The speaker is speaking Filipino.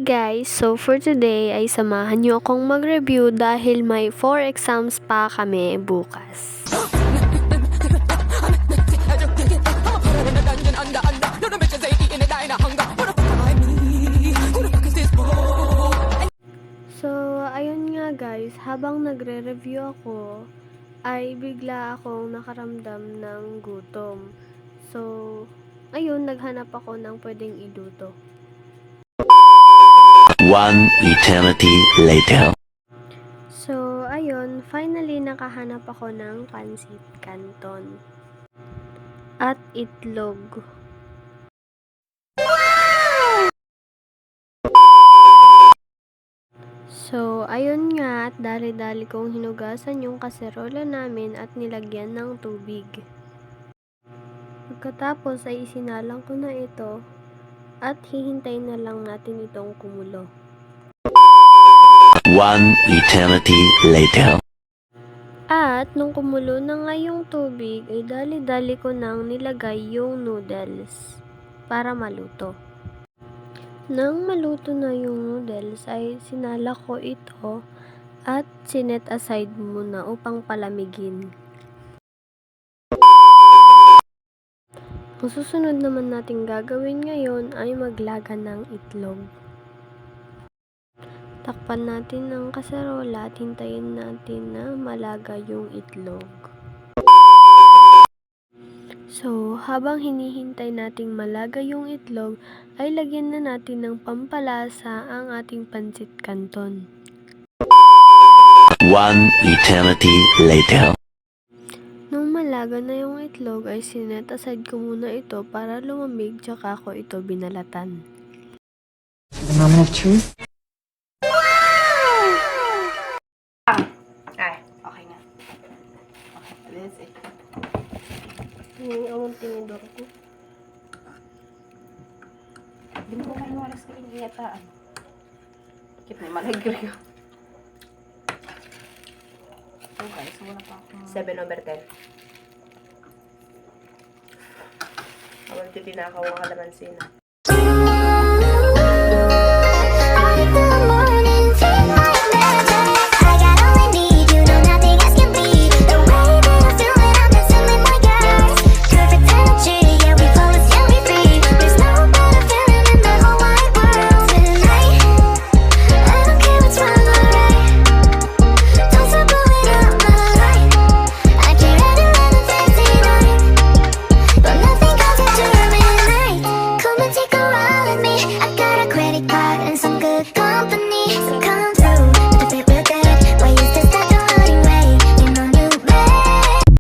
guys, so for today ay samahan niyo akong mag-review dahil may 4 exams pa kami bukas. So ayun nga guys, habang nagre-review ako ay bigla akong nakaramdam ng gutom. So ayun, naghanap ako ng pwedeng iluto. One eternity later. So, ayun, finally nakahanap ako ng pansit canton at itlog. So, ayun nga, at dali-dali kong hinugasan yung kaserola namin at nilagyan ng tubig. Pagkatapos ay isinalang ko na ito at hihintayin na lang natin itong kumulo. One eternity later. At nung kumulo na nga yung tubig, ay dali-dali ko nang nilagay yung noodles para maluto. Nang maluto na yung noodles, ay sinala ko ito at sinet aside muna upang palamigin. Ang susunod naman natin gagawin ngayon ay maglaga ng itlog. Takpan natin ng kaserola at hintayin natin na malaga yung itlog. So, habang hinihintay nating malaga yung itlog, ay lagyan na natin ng pampalasa ang ating pansit canton. One eternity later. Nung malaga na yung itlog, ay sinet aside ko muna ito para lumamig tsaka ko ito binalatan. The moment of truth. Ay, okay na. Okay, that's it. Yung among tinidor ko. Hindi mo kayo walas ka iniyataan. Kit na malagri ko. So guys, wala pa akong 7/10. Awal din tinakaw ang kalamansi na.